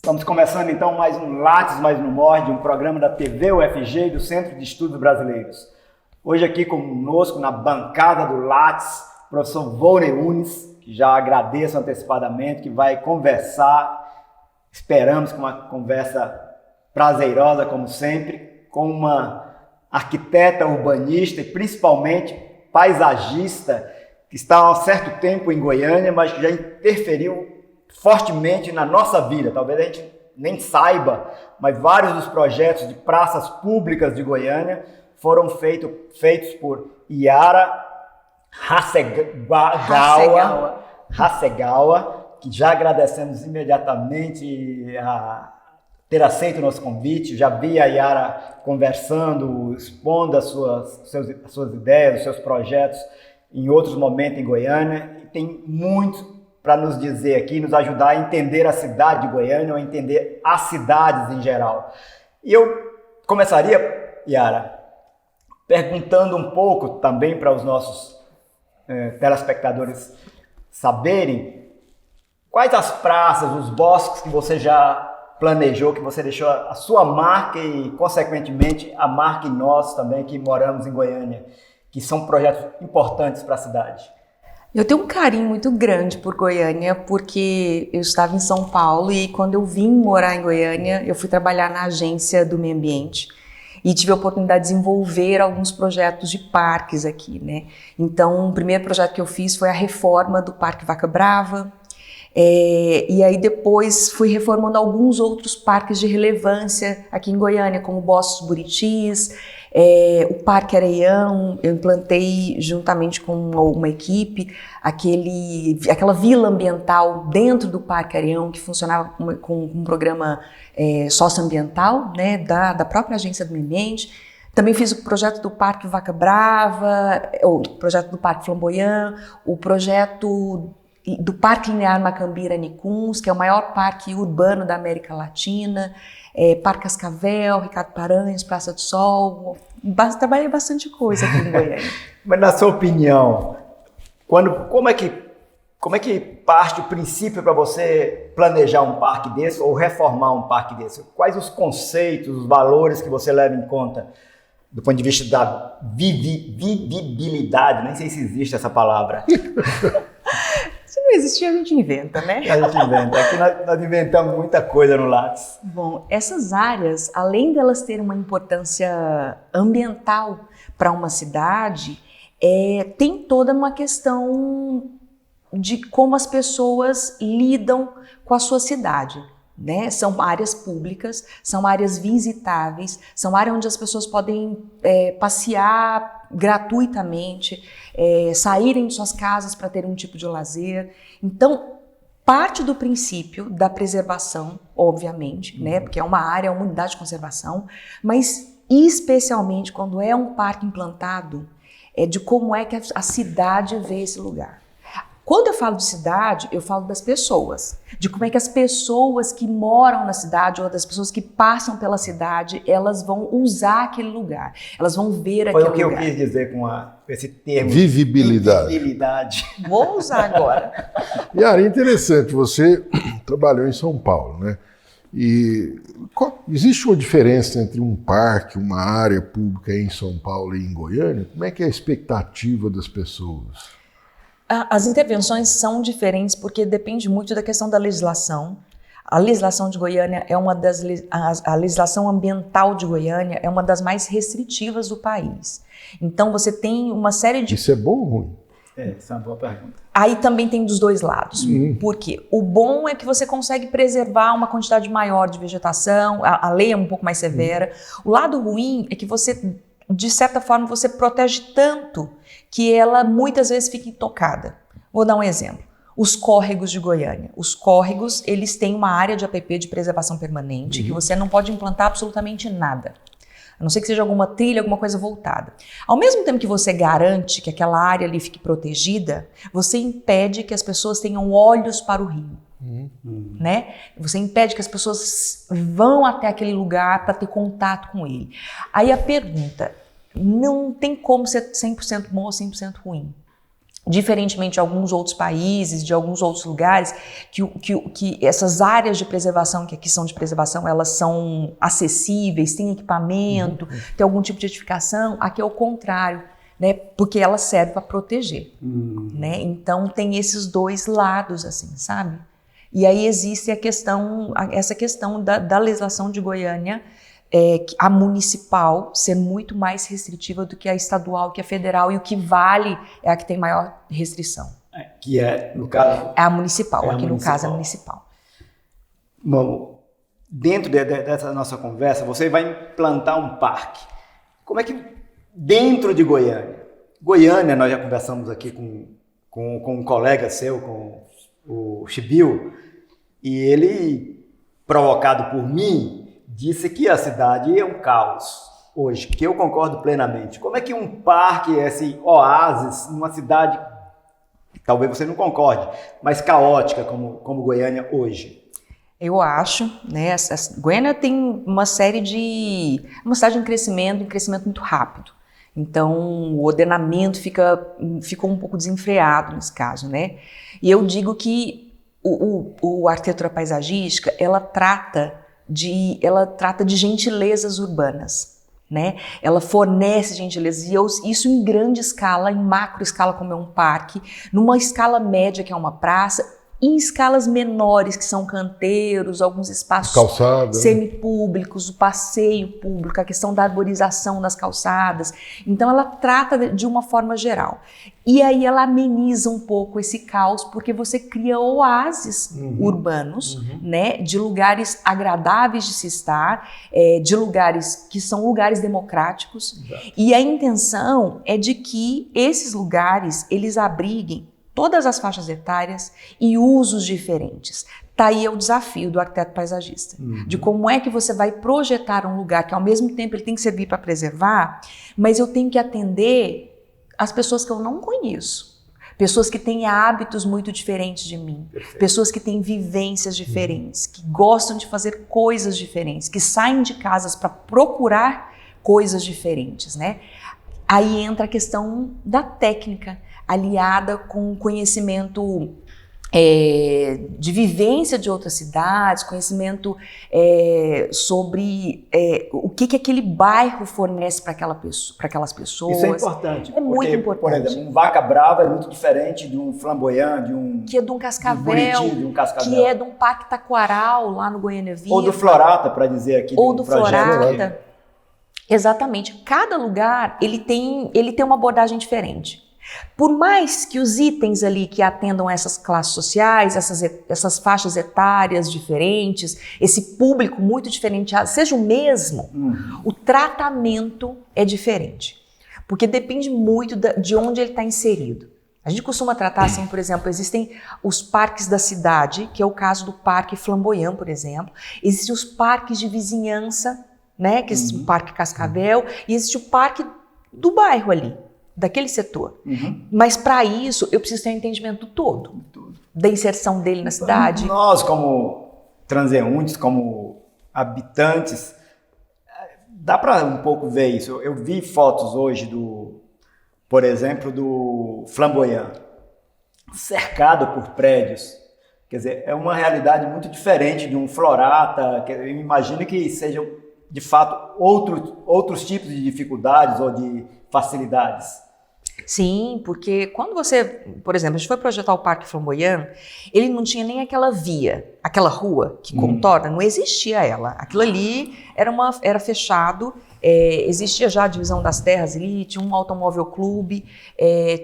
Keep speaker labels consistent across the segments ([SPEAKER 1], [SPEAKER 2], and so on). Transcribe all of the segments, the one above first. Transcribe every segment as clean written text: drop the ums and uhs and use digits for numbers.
[SPEAKER 1] Estamos começando então mais um Lattes, mais no Morde, um programa da TV UFG e do Centro de Estudos Brasileiros. Hoje aqui conosco na bancada do Lattes, o professor Volney Nunes, que já agradeço antecipadamente, que vai conversar, esperamos com uma conversa prazerosa como sempre, com uma arquiteta urbanista e principalmente paisagista que está há certo tempo em Goiânia, mas que já interferiu fortemente na nossa vida. Talvez a gente nem saiba, mas vários dos projetos de praças públicas de Goiânia foram feitos por Yara Hasegawa, que já agradecemos imediatamente a ter aceito o nosso convite. Já vi a Yara conversando, expondo as suas ideias, os seus projetos em outros momentos em Goiânia, e tem muito para nos dizer aqui, nos ajudar a entender a cidade de Goiânia, ou a entender as cidades em geral. E eu começaria, Yara, perguntando um pouco também para os nossos telespectadores saberem quais as praças, os bosques que você já planejou, que você deixou a sua marca e, consequentemente, a marca em nós também, que moramos em Goiânia, que são projetos importantes para a cidade.
[SPEAKER 2] Eu tenho um carinho muito grande por Goiânia, porque eu estava em São Paulo e quando eu vim morar em Goiânia, eu fui trabalhar na agência do meio ambiente e tive a oportunidade de desenvolver alguns projetos de parques aqui, né? Então, o primeiro projeto que eu fiz foi a reforma do Parque Vaca Brava, e aí depois fui reformando alguns outros parques de relevância aqui em Goiânia, como o Bosques Buritis, o Parque Areião. Eu implantei juntamente com uma equipe aquela vila ambiental dentro do Parque Areião, que funcionava com um programa socioambiental, né, da própria agência do meio ambiente. Também fiz o projeto do Parque Vaca Brava, o projeto do Parque Flamboyant, o projeto do Parque Linear Macambira-Nicuns, que é o maior parque urbano da América Latina, Parque Cascavel, Ricardo Paranhos, Praça do Sol. Trabalhei bastante coisa aqui em Goiânia.
[SPEAKER 1] Mas na sua opinião, como é que parte o princípio para você planejar um parque desse ou reformar um parque desse? Quais os conceitos, os valores que você leva em conta do ponto de vista da vivibilidade? Nem sei se existe essa palavra.
[SPEAKER 2] Se não existir, a gente inventa, né?
[SPEAKER 1] A gente inventa. Aqui nós inventamos muita coisa no Lattes.
[SPEAKER 2] Bom, essas áreas, além delas terem uma importância ambiental para uma cidade, tem toda uma questão de como as pessoas lidam com a sua cidade, né? São áreas públicas, são áreas visitáveis, são áreas onde as pessoas podem passear gratuitamente, saírem de suas casas para ter um tipo de lazer. Então, parte do princípio da preservação, obviamente, né? Porque é uma área, é uma unidade de conservação, mas especialmente quando é um parque implantado, de como é que a cidade vê esse lugar. Quando eu falo de cidade, eu falo das pessoas, de como é que as pessoas que moram na cidade ou das pessoas que passam pela cidade, elas vão usar aquele lugar, elas vão ver aquele lugar.
[SPEAKER 1] Foi o que eu quis dizer com esse termo.
[SPEAKER 3] Vivibilidade.
[SPEAKER 2] Vou usar agora.
[SPEAKER 3] Yara, interessante, você trabalhou em São Paulo, né? E existe uma diferença entre um parque, uma área pública em São Paulo e em Goiânia? Como é que é a expectativa das pessoas?
[SPEAKER 2] As intervenções são diferentes porque depende muito da questão da legislação. A legislação de Goiânia a legislação ambiental de Goiânia é uma das mais restritivas do país. Então você tem uma série de...
[SPEAKER 3] Isso é bom ou ruim?
[SPEAKER 1] Essa é uma boa pergunta.
[SPEAKER 2] Aí também tem dos dois lados. Por quê? O bom é que você consegue preservar uma quantidade maior de vegetação, a lei é um pouco mais severa. O lado ruim é que você, de certa forma, você protege tanto que ela muitas vezes fica intocada. Vou dar um exemplo. Os córregos de Goiânia. Os córregos, eles têm uma área de APP de preservação permanente que você não pode implantar absolutamente nada. A não ser que seja alguma trilha, alguma coisa voltada. Ao mesmo tempo que você garante que aquela área ali fique protegida, você impede que as pessoas tenham olhos para o rio. Né? Você impede que as pessoas vão até aquele lugar para ter contato com ele. Aí a pergunta, não tem como ser 100% bom ou 100% ruim. Diferentemente de alguns outros países, de alguns outros lugares, que essas áreas de preservação, que aqui são de preservação, elas são acessíveis, tem equipamento, tem algum tipo de edificação, aqui é o contrário, né? Porque ela serve para proteger, né? Então tem esses dois lados, assim, sabe? E aí existe essa questão da legislação de Goiânia, a municipal ser muito mais restritiva do que a estadual, que a federal, e o que vale é a que tem maior restrição.
[SPEAKER 1] Que é, no caso...
[SPEAKER 2] É a municipal,
[SPEAKER 1] no
[SPEAKER 2] caso é a municipal.
[SPEAKER 1] Bom, dentro dessa nossa conversa, você vai implantar um parque. Como é que, dentro de Goiânia, nós já conversamos aqui com um colega seu, com o Chibiu, e ele, provocado por mim, disse que a cidade é um caos hoje, que eu concordo plenamente. Como é que um parque, esse oásis, numa cidade, talvez você não concorde, mas caótica como Goiânia hoje?
[SPEAKER 2] Eu acho, né, Goiânia tem uma série uma cidade em crescimento muito rápido. Então, o ordenamento ficou um pouco desenfreado nesse caso, né? E eu digo que a arquitetura paisagística, ela trata de gentilezas urbanas, né? Ela fornece gentilezas, e isso em grande escala, em macro escala, como é um parque, numa escala média, que é uma praça, em escalas menores, que são canteiros, alguns espaços semipúblicos, o passeio público, a questão da arborização das calçadas. Então ela trata de uma forma geral. E aí ela ameniza um pouco esse caos, porque você cria oásis urbanos, né, de lugares agradáveis de se estar, de lugares que são lugares democráticos. Exato. E a intenção é de que esses lugares, eles abriguem todas as faixas etárias e usos diferentes. Tá aí o desafio do arquiteto paisagista, de como é que você vai projetar um lugar que ao mesmo tempo ele tem que servir para preservar, mas eu tenho que atender as pessoas que eu não conheço, pessoas que têm hábitos muito diferentes de mim, pessoas que têm vivências diferentes, que gostam de fazer coisas diferentes, que saem de casas para procurar coisas diferentes, né? Aí entra a questão da técnica, aliada com conhecimento de vivência de outras cidades, conhecimento sobre o que aquele bairro fornece para aquelas pessoas.
[SPEAKER 1] Isso é importante.
[SPEAKER 2] É muito importante.
[SPEAKER 1] Por exemplo, um Vaca Brava é muito diferente de um Flamboyant,
[SPEAKER 2] que é de um Cascavel,
[SPEAKER 1] de um Cascavel,
[SPEAKER 2] que é de um Parque Taquaral, lá no Goiânia Viva.
[SPEAKER 1] Ou do Florata, para dizer aqui.
[SPEAKER 2] Ou do Florata. Exatamente. Cada lugar, ele tem uma abordagem diferente. Por mais que os itens ali que atendam a essas classes sociais, essas faixas etárias diferentes, esse público muito diferenciado, seja o mesmo, o tratamento é diferente. Porque depende muito de onde ele está inserido. A gente costuma tratar assim, por exemplo, existem os parques da cidade, que é o caso do Parque Flamboyant, por exemplo. Existem os parques de vizinhança, né, que é o Parque Cascavel, e existe o parque do bairro ali, daquele setor. Mas para isso eu preciso ter um entendimento todo da inserção dele na cidade.
[SPEAKER 1] Nós, como transeuntes, como habitantes, dá para um pouco ver isso. Eu vi fotos hoje por exemplo, do Flamboyant, cercado por prédios. Quer dizer, é uma realidade muito diferente de um Florata. Eu imagino que sejam, de fato, outros tipos de dificuldades ou de facilidades.
[SPEAKER 2] Sim, porque quando você, por exemplo, a gente foi projetar o Parque Flamboyant, ele não tinha nem aquela via, aquela rua que contorna, não existia ela. Aquilo ali era fechado, existia já a divisão das terras ali, tinha um automóvel clube,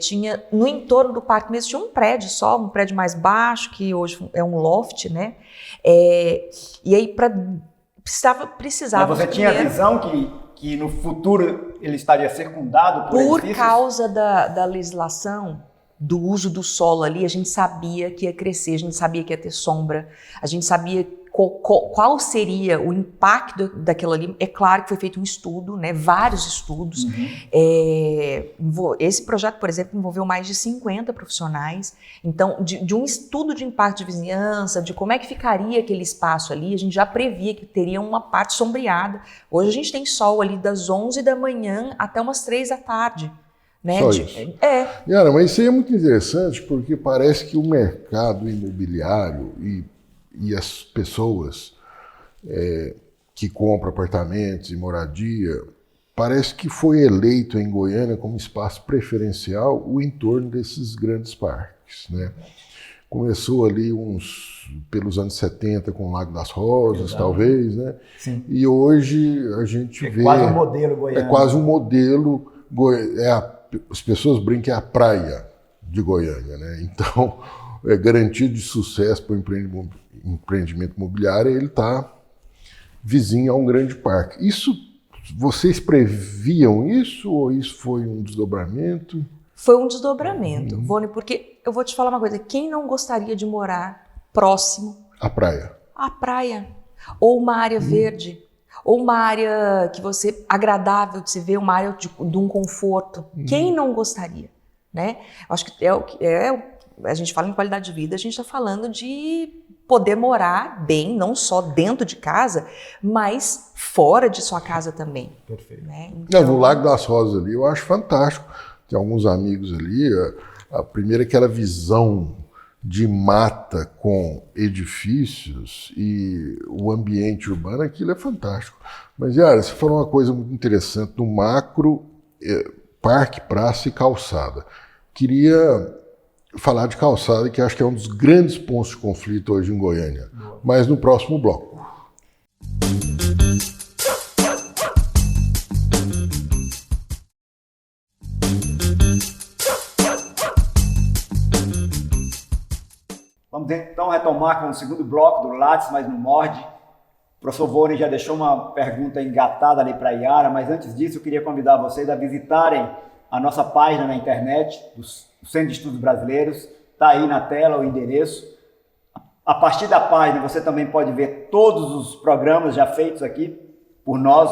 [SPEAKER 2] tinha no entorno do parque mesmo, tinha um prédio só, um prédio mais baixo, que hoje é um loft, né? E aí precisava.
[SPEAKER 1] Mas você tinha a visão que no futuro ele estaria circundado por edifícios?
[SPEAKER 2] Por causa da legislação, do uso do solo ali, a gente sabia que ia crescer, a gente sabia que ia ter sombra, a gente sabia qual seria o impacto daquilo ali. É claro que foi feito um estudo, né, vários estudos. Esse projeto, por exemplo, envolveu mais de 50 profissionais. Então, de um estudo de impacto de vizinhança, de como é que ficaria aquele espaço ali, a gente já previa que teria uma parte sombreada. Hoje a gente tem sol ali das 11 da manhã até umas 3 da tarde. Né?
[SPEAKER 3] Só isso. Yara, mas isso aí é muito interessante porque parece que o mercado imobiliário e as pessoas que compram apartamentos e moradia, parece que foi eleito em Goiânia como espaço preferencial o entorno desses grandes parques, né? Começou ali pelos anos 70 com o Lago das Rosas, talvez, né?
[SPEAKER 1] Sim.
[SPEAKER 3] E hoje a gente vê...
[SPEAKER 1] quase um modelo goiano.
[SPEAKER 3] É quase um modelo... as pessoas brincam que é a praia de Goiânia, né? Então, é garantido de sucesso para o empreendimento imobiliário, ele está vizinho a um grande parque. Vocês previam isso ou isso foi um desdobramento?
[SPEAKER 2] Foi um desdobramento, Vônei, porque eu vou te falar uma coisa, quem não gostaria de morar próximo
[SPEAKER 3] à praia? À
[SPEAKER 2] praia, ou uma área verde, ou uma área agradável de se ver, uma área de um conforto. Quem não gostaria, né? Eu acho que a gente fala em qualidade de vida, a gente está falando de poder morar bem, não só dentro de casa, mas fora de sua casa também.
[SPEAKER 1] Perfeito.
[SPEAKER 2] Né? Então...
[SPEAKER 3] No Lago das Rosas ali, eu acho fantástico. Tem alguns amigos ali, a primeira é aquela visão de mata com edifícios e o ambiente urbano, aquilo é fantástico. Mas, Yara, você falou uma coisa muito interessante, no macro, parque, praça e calçada. Queria falar de calçada, que acho que é um dos grandes pontos de conflito hoje em Goiânia, mas no próximo bloco.
[SPEAKER 1] Vamos então retomar com o segundo bloco do Lattes, mas não morde. O professor Vônei já deixou uma pergunta engatada ali para a Yara, mas antes disso eu queria convidar vocês a visitarem a nossa página na internet, do Centro de Estudos Brasileiros. Está aí na tela o endereço. A partir da página você também pode ver todos os programas já feitos aqui por nós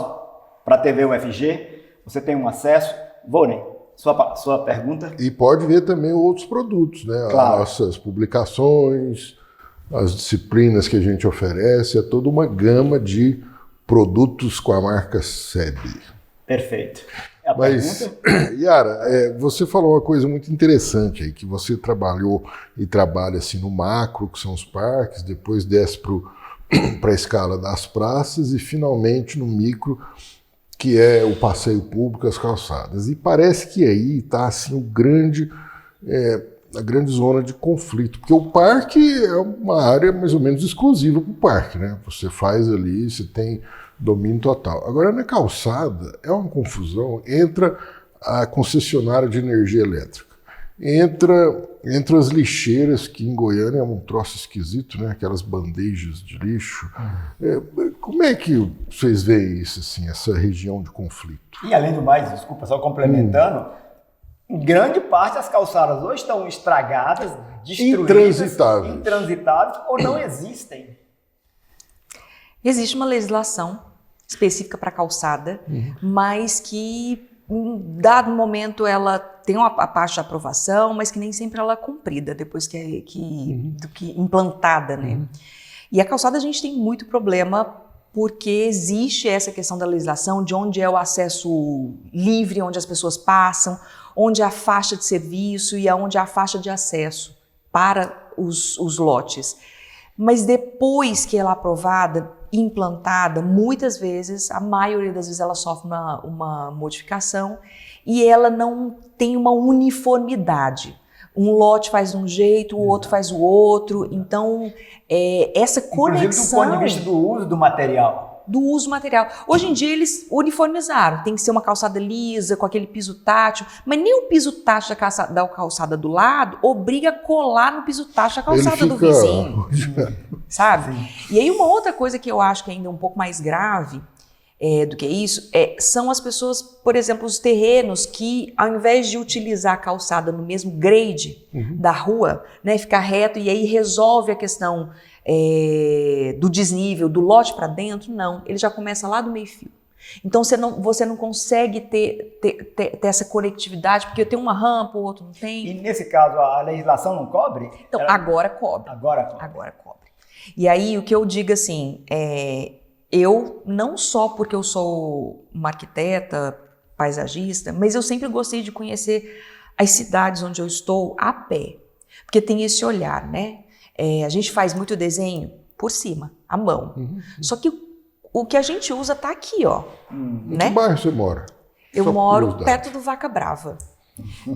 [SPEAKER 1] para a TV UFG. Você tem um acesso. Vônei, sua pergunta?
[SPEAKER 3] E pode ver também outros produtos, né?
[SPEAKER 1] Claro.
[SPEAKER 3] As nossas publicações, as disciplinas que a gente oferece, é toda uma gama de produtos com a marca SEB.
[SPEAKER 1] Perfeito.
[SPEAKER 3] Mas, Yara, você falou uma coisa muito interessante aí, que você trabalhou e trabalha assim no macro, que são os parques, depois desce para a escala das praças e finalmente no micro, que é o passeio público, as calçadas. E parece que aí está assim, a grande zona de conflito, porque o parque é uma área mais ou menos exclusiva para o parque, né? Você faz ali, você tem domínio total. Agora, na calçada, é uma confusão, entra a concessionária de energia elétrica, entra as lixeiras, que em Goiânia é um troço esquisito, né? Aquelas bandejas de lixo. Como é que vocês veem isso, assim, essa região de conflito?
[SPEAKER 1] E além do mais, desculpa, só complementando, em grande parte as calçadas hoje estão estragadas, destruídas, intransitáveis ou não existem.
[SPEAKER 2] Existe uma legislação específica para calçada, mas que em dado momento ela tem a parte de aprovação, mas que nem sempre ela é cumprida depois que implantada, né? E a calçada a gente tem muito problema porque existe essa questão da legislação de onde é o acesso livre, onde as pessoas passam, onde é a faixa de serviço e onde é a faixa de acesso para os lotes. Mas depois que ela é aprovada, implantada, muitas vezes, a maioria das vezes ela sofre uma modificação e ela não tem uma uniformidade. Um lote faz de um jeito, o outro faz o outro, então essa conexão...
[SPEAKER 1] Inclusive do ponto de vista do uso do material.
[SPEAKER 2] Do uso material. Hoje em dia eles uniformizaram, tem que ser uma calçada lisa, com aquele piso tátil, mas nem o piso tátil da calçada do lado obriga a colar no piso tátil da calçada do vizinho, sabe? E aí uma outra coisa que eu acho que é ainda um pouco mais grave do que isso, são as pessoas, por exemplo, os terrenos que ao invés de utilizar a calçada no mesmo grade da rua, né, ficar reto e aí resolve a questão do desnível, do lote para dentro, não. Ele já começa lá do meio-fio. Então você não consegue ter essa conectividade, porque tem uma rampa, o outro não tem.
[SPEAKER 1] E nesse caso a legislação não cobre?
[SPEAKER 2] Então, agora cobre.
[SPEAKER 1] Agora cobre.
[SPEAKER 2] Agora cobre. E aí o que eu digo assim, eu não só porque eu sou uma arquiteta paisagista, mas eu sempre gostei de conhecer as cidades onde eu estou a pé, porque tem esse olhar, né? A gente faz muito desenho por cima, à mão. Só que o que a gente usa tá aqui, ó.
[SPEAKER 3] Em
[SPEAKER 2] Né?
[SPEAKER 3] que bairro você mora?
[SPEAKER 2] Eu
[SPEAKER 3] Só
[SPEAKER 2] moro
[SPEAKER 3] curiosidade.
[SPEAKER 2] perto do Vaca Brava.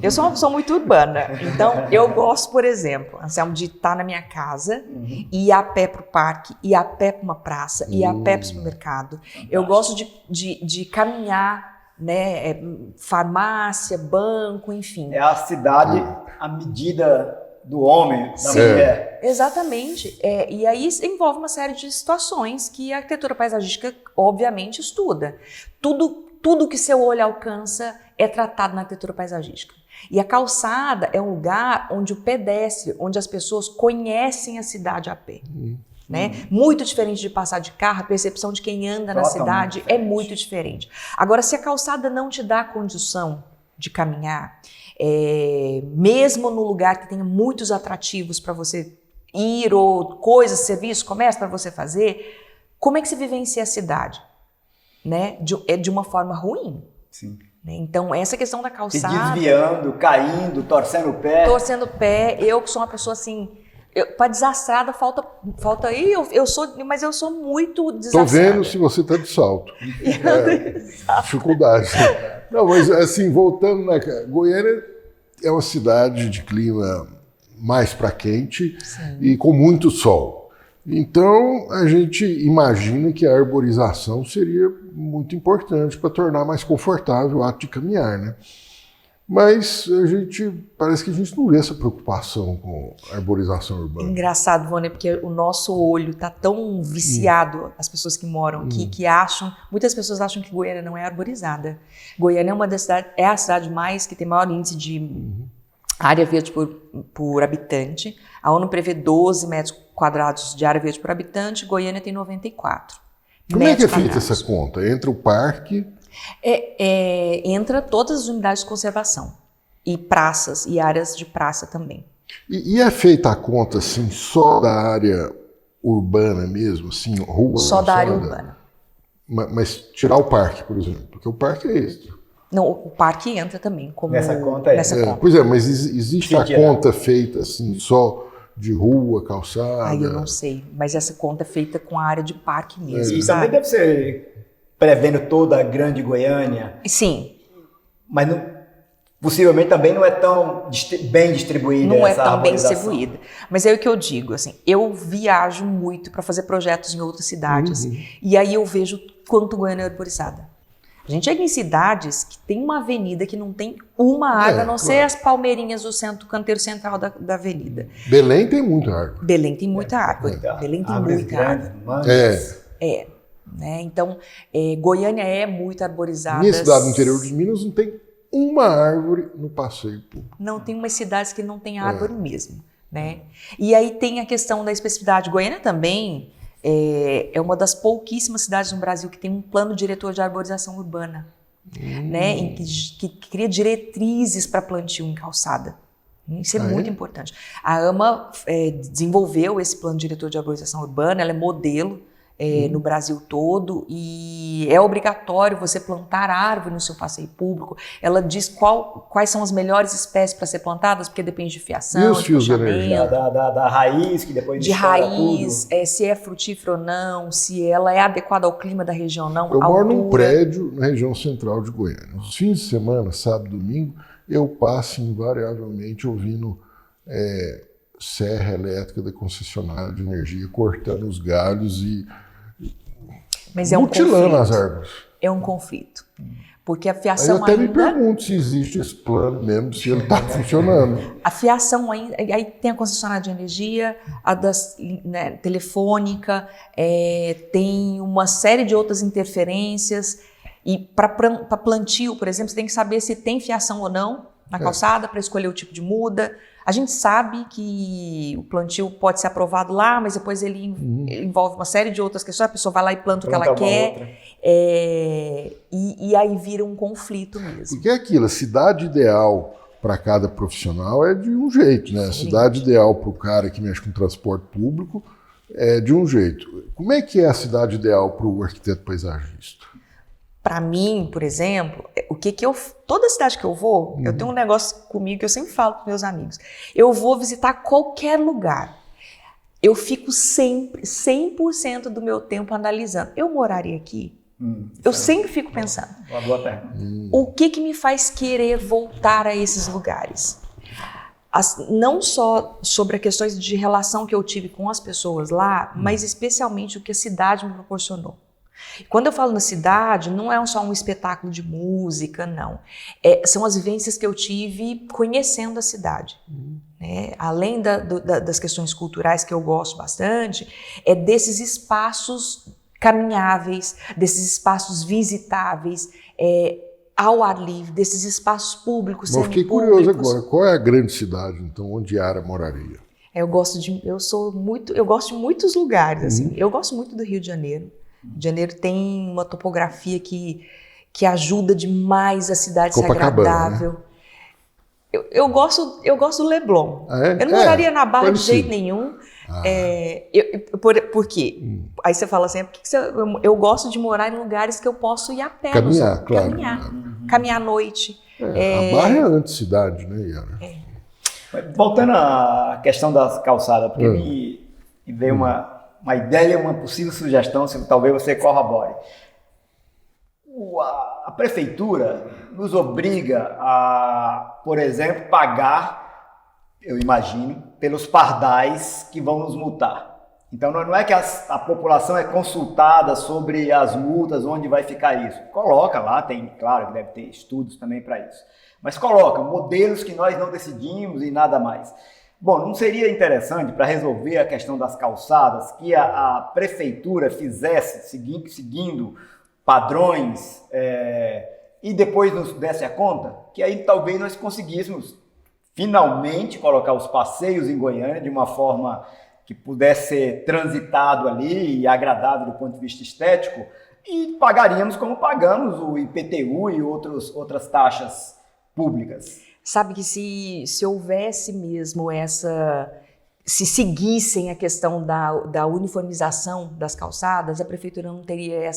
[SPEAKER 2] Eu sou uma pessoa muito urbana, então eu gosto, por exemplo, Anselmo, de estar na minha casa, ir a pé para o parque, ir a pé para uma praça, ir a pé para o supermercado. Eu gosto de caminhar, né? Farmácia, banco, enfim.
[SPEAKER 1] É a cidade à medida do homem, da mulher.
[SPEAKER 2] Exatamente. E aí envolve uma série de situações que a arquitetura paisagística, obviamente, estuda. Tudo que seu olho alcança é tratado na arquitetura paisagística. E a calçada é um lugar onde o pedestre, onde as pessoas conhecem a cidade a pé. Né? Muito diferente de passar de carro, a percepção de quem anda na cidade é muito diferente. Agora, se a calçada não te dá condição de caminhar, mesmo no lugar que tenha muitos atrativos para você ir, ou coisas, serviços, comércio para você fazer, como é que você vivencia a cidade? Né? De uma forma ruim.
[SPEAKER 1] Sim.
[SPEAKER 2] Então, essa questão da
[SPEAKER 1] Se
[SPEAKER 2] calçada...
[SPEAKER 1] desviando, caindo, torcendo o pé.
[SPEAKER 2] Torcendo o pé, eu que sou uma pessoa assim... Para desastrada, falta aí, mas eu sou muito desastrada.
[SPEAKER 3] Tô vendo se você tá de salto. Dificuldade. Não, mas assim, voltando na... Goiânia é uma cidade de clima mais para quente e com muito sol. Então, a gente imagina que a arborização seria muito importante para tornar mais confortável o ato de caminhar, né? Mas parece que a gente não vê essa preocupação com a arborização urbana.
[SPEAKER 2] Engraçado, Vânia, porque o nosso olho está tão viciado, as pessoas que moram aqui, que muitas pessoas acham que Goiânia não é arborizada. Goiânia é a cidade que tem maior índice de área verde por habitante. A ONU prevê 12 metros quadrados de área verde por habitante, Goiânia tem 94.
[SPEAKER 3] Como é que é feita essa conta? Entra o parque...
[SPEAKER 2] Entra todas as unidades de conservação e praças e áreas de praça também.
[SPEAKER 3] E é feita a conta assim só da área urbana mesmo, assim, rua?
[SPEAKER 2] Só da área urbana.
[SPEAKER 3] Mas tirar o parque, por exemplo, porque o parque é extra.
[SPEAKER 2] Não, o parque entra também como
[SPEAKER 1] nessa conta.
[SPEAKER 3] Pois é, mas existe a conta feita assim só de rua, calçada?
[SPEAKER 2] Aí eu não sei, mas essa conta é feita com a área de parque mesmo.
[SPEAKER 1] Isso também deve ser prevendo toda a grande Goiânia.
[SPEAKER 2] Sim.
[SPEAKER 1] Mas possivelmente também não é tão bem distribuída.
[SPEAKER 2] Não é tão bem distribuída. Mas é o que eu digo, assim, eu viajo muito para fazer projetos em outras cidades e aí eu vejo quanto Goiânia é arborizada. A gente chega em cidades que tem uma avenida que não tem uma árvore, a não ser as palmeirinhas do canteiro central da avenida.
[SPEAKER 3] Belém tem muita árvore.
[SPEAKER 2] Belém tem muita árvore. Belém tem muita árvore. Né? Então, Goiânia é muito arborizada.
[SPEAKER 3] Minha cidade no interior de Minas não tem uma árvore no passeio público.
[SPEAKER 2] Não, tem umas cidades que não tem árvore mesmo. Né? E aí tem a questão da especificidade. Goiânia também é uma das pouquíssimas cidades no Brasil que tem um plano diretor de arborização urbana, né? Em que cria diretrizes para plantio em calçada. Isso é muito importante. A AMA desenvolveu esse plano diretor de arborização urbana, ela é modelo no Brasil todo e é obrigatório você plantar árvore no seu passeio público. Ela diz quais são as melhores espécies para ser plantadas, porque depende de fiação,
[SPEAKER 3] e os fios de energia?
[SPEAKER 1] Da raiz, que depois
[SPEAKER 2] de raiz, se é frutífera ou não, se ela é adequada ao clima da região ou não.
[SPEAKER 3] Eu moro num prédio na região central de Goiânia. Os fins de semana, sábado e domingo, eu passo invariavelmente ouvindo serra elétrica da concessionária de energia cortando os galhos e mutilando as árvores.
[SPEAKER 2] É um conflito. Porque a fiação
[SPEAKER 3] eu até me pergunto se existe esse plano mesmo, se ele está funcionando.
[SPEAKER 2] A fiação ainda... Aí tem a concessionária de energia, a telefônica, tem uma série de outras interferências. E para plantio, por exemplo, você tem que saber se tem fiação ou não na calçada para escolher o tipo de muda. A gente sabe que o plantio pode ser aprovado lá, mas depois ele envolve uma série de outras questões. A pessoa vai lá e planta o que ela quer. E aí vira um conflito mesmo.
[SPEAKER 3] Porque é aquilo, a cidade ideal para cada profissional é de um jeito, né? A cidade ideal para o cara que mexe com transporte público é de um jeito. Como é que é a cidade ideal para o arquiteto paisagista?
[SPEAKER 2] para mim, por exemplo, toda cidade que eu vou, eu tenho um negócio comigo que eu sempre falo com meus amigos. Eu vou visitar qualquer lugar. Eu fico sempre, 100% do meu tempo analisando. Eu moraria aqui? Eu sempre fico pensando.
[SPEAKER 1] Uma boa pergunta.
[SPEAKER 2] O que me faz querer voltar a esses lugares? Não só sobre as questões de relação que eu tive com as pessoas lá, mas especialmente o que a cidade me proporcionou. Quando eu falo na cidade, não é só um espetáculo de música, não. São as vivências que eu tive conhecendo a cidade. Né? Além das questões culturais que eu gosto bastante, desses espaços caminháveis, desses espaços visitáveis, ao ar livre, desses espaços públicos,
[SPEAKER 3] Mas fiquei curioso agora, qual é a grande cidade, então, onde Yara moraria?
[SPEAKER 2] Eu gosto de muitos lugares, assim. Eu gosto muito do Rio de Janeiro. O Rio de Janeiro tem uma topografia que ajuda demais a cidade a ser agradável. Né? Eu gosto do Leblon. Eu não moraria na Barra de jeito nenhum. Por quê? Aí você fala assim, eu gosto de morar em lugares que eu posso ir a pé.
[SPEAKER 3] Caminhar, claro.
[SPEAKER 2] Caminhar à noite.
[SPEAKER 3] A Barra é a anticidade, né, Yara?
[SPEAKER 1] Voltando à questão das calçadas, porque me veio uma ideia, uma possível sugestão, se talvez você corrobore. A prefeitura nos obriga a, por exemplo, pagar, eu imagino, pelos pardais que vão nos multar. Então não é que a população é consultada sobre as multas, onde vai ficar isso. Coloca lá, claro que deve ter estudos também para isso. Mas coloca modelos que nós não decidimos e nada mais. Bom, não seria interessante, para resolver a questão das calçadas, que a prefeitura fizesse, seguindo padrões, e depois nos desse a conta? Que aí talvez nós conseguíssemos finalmente colocar os passeios em Goiânia de uma forma que pudesse ser transitado ali e agradável do ponto de vista estético, e pagaríamos como pagamos o IPTU e outras taxas públicas.
[SPEAKER 2] Sabe que se houvesse mesmo se seguissem a questão da uniformização das calçadas, a prefeitura não teria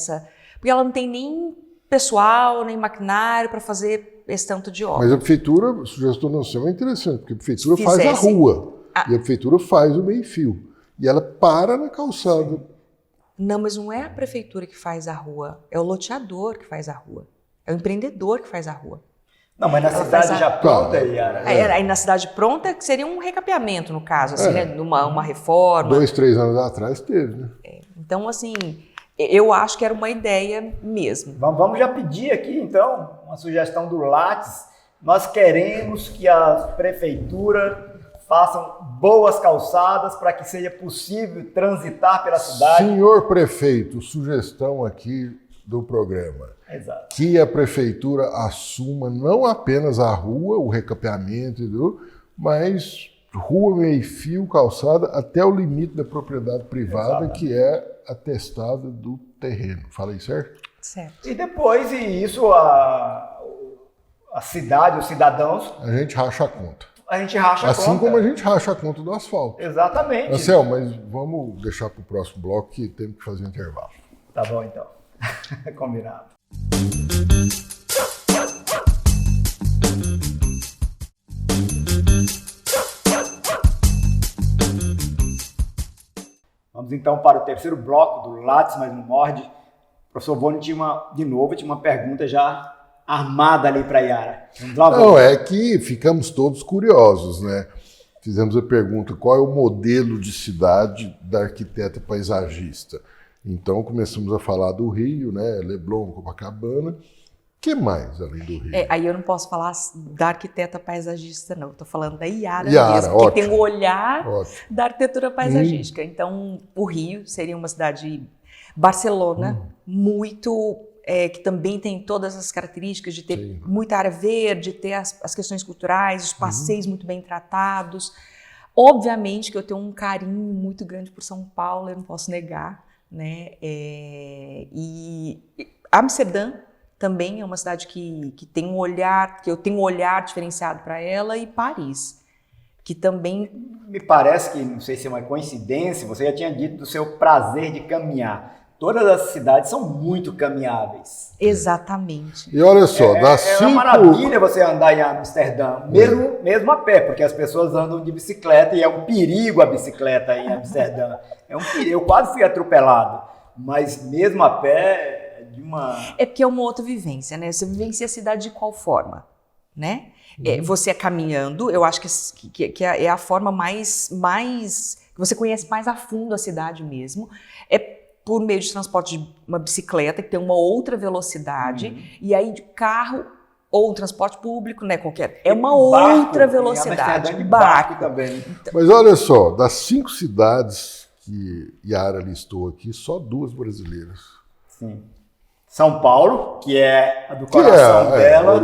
[SPEAKER 2] porque ela não tem nem pessoal, nem maquinário para fazer esse tanto de obra.
[SPEAKER 3] Mas a prefeitura, a sugestão não é interessante, porque a prefeitura faz a rua, e a prefeitura faz o meio-fio, e ela para na calçada. Sim.
[SPEAKER 2] Não, mas não é a prefeitura que faz a rua, é o loteador que faz a rua, é o empreendedor que faz a rua.
[SPEAKER 1] Não, mas na cidade já pronta, Yara.
[SPEAKER 2] Aí na cidade pronta seria um recapeamento, no caso, assim, né? Uma reforma.
[SPEAKER 3] 2, 3 anos atrás teve, né?
[SPEAKER 2] Então, assim, eu acho que era uma ideia mesmo.
[SPEAKER 1] Vamos já pedir aqui, então, uma sugestão do Lattes. Nós queremos que a prefeitura façam boas calçadas para que seja possível transitar pela cidade.
[SPEAKER 3] Senhor prefeito, sugestão aqui do programa.
[SPEAKER 1] Exato.
[SPEAKER 3] Que a prefeitura assuma não apenas a rua, o recapeamento, mas rua, meio-fio, calçada, até o limite da propriedade privada, exatamente, que é atestada do terreno. Falei certo?
[SPEAKER 2] Certo.
[SPEAKER 1] E depois, a cidade, os cidadãos...
[SPEAKER 3] A gente racha a conta.
[SPEAKER 1] A gente racha a conta.
[SPEAKER 3] Assim como a gente racha a conta do asfalto.
[SPEAKER 1] Exatamente.
[SPEAKER 3] Marcel, mas vamos deixar para o próximo bloco que temos que fazer um intervalo.
[SPEAKER 1] Tá bom, então. Combinado. Vamos então para o terceiro bloco do Lattes, mas não morde. O professor Boni tinha uma pergunta já armada ali para a Yara. Vamos lá,
[SPEAKER 3] não, é que ficamos todos curiosos, né? Fizemos a pergunta, qual é o modelo de cidade da arquiteta paisagista? Então começamos a falar do Rio, né? Leblon, Copacabana. O que mais além do Rio?
[SPEAKER 2] Aí eu não posso falar da arquiteta paisagista, não. Estou falando da Yara mesmo, que tem o olhar da arquitetura paisagística. Então, o Rio seria uma cidade... Barcelona, muito... que também tem todas as características de ter, sim, muita área verde, ter as questões culturais, os passeios muito bem tratados. Obviamente que eu tenho um carinho muito grande por São Paulo, eu não posso negar, né? E Amsterdã também é uma cidade que tem um olhar, que eu tenho um olhar diferenciado para ela, e Paris, que também...
[SPEAKER 1] Me parece que, não sei se é uma coincidência, você já tinha dito do seu prazer de caminhar. todas as cidades são muito caminháveis.
[SPEAKER 2] Exatamente.
[SPEAKER 3] E olha só,
[SPEAKER 1] É uma maravilha você andar em Amsterdã, mesmo a pé, porque as pessoas andam de bicicleta e é um perigo a bicicleta em Amsterdã. É um perigo. Eu quase fui atropelado, mas mesmo a pé
[SPEAKER 2] É porque é uma outra vivência, né? Você vivencia a cidade de qual forma, né? Você caminhando, eu acho que é a forma mais que você conhece mais a fundo a cidade mesmo. É por meio de transporte de uma bicicleta, que tem uma outra velocidade, e aí de carro ou um transporte público, né? Qualquer. É uma outra velocidade.
[SPEAKER 1] Barco também.
[SPEAKER 3] Mas olha só, das 5 cidades que Yara listou aqui, só 2 brasileiras.
[SPEAKER 1] Sim. São Paulo, que é a do coração dela.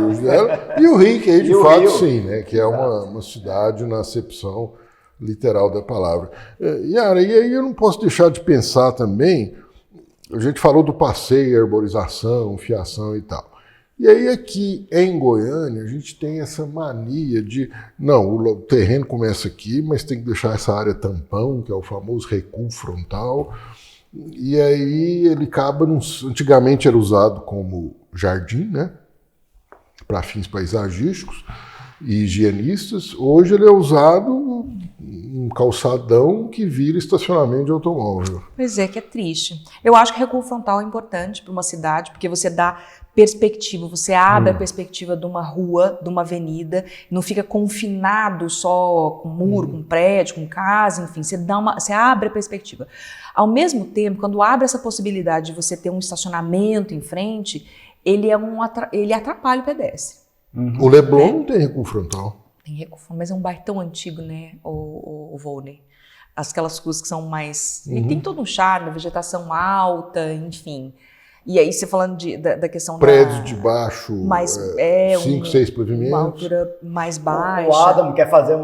[SPEAKER 3] E o Rio, que aí de fato
[SPEAKER 1] Rio.
[SPEAKER 3] sim, né? Que é uma cidade na acepção literal da palavra. Yara, e aí eu não posso deixar de pensar também, a gente falou do passeio, arborização, fiação e tal. E aí aqui em Goiânia a gente tem essa mania de, não, o terreno começa aqui, mas tem que deixar essa área tampão, que é o famoso recuo frontal. E aí ele acaba, antigamente era usado como jardim, né, para fins paisagísticos e higienistas. Hoje ele é usado um calçadão que vira estacionamento de automóvel.
[SPEAKER 2] Pois é, que é triste. Eu acho que recuo frontal é importante para uma cidade, porque você dá perspectiva, você abre a perspectiva de uma rua, de uma avenida, não fica confinado só com muro, com prédio, com casa, enfim, você abre a perspectiva. Ao mesmo tempo, quando abre essa possibilidade de você ter um estacionamento em frente, ele atrapalha o pedestre.
[SPEAKER 3] O Leblon não tem recuo frontal.
[SPEAKER 2] Tem recuo frontal, mas é um bairro tão antigo, né, o Volney? Aquelas ruas que são mais... E tem todo um charme, vegetação alta, enfim... E aí, você falando da questão
[SPEAKER 3] prédios de baixo, 5, 6 pavimentos.
[SPEAKER 2] Uma altura mais baixa.
[SPEAKER 1] O Adam quer fazer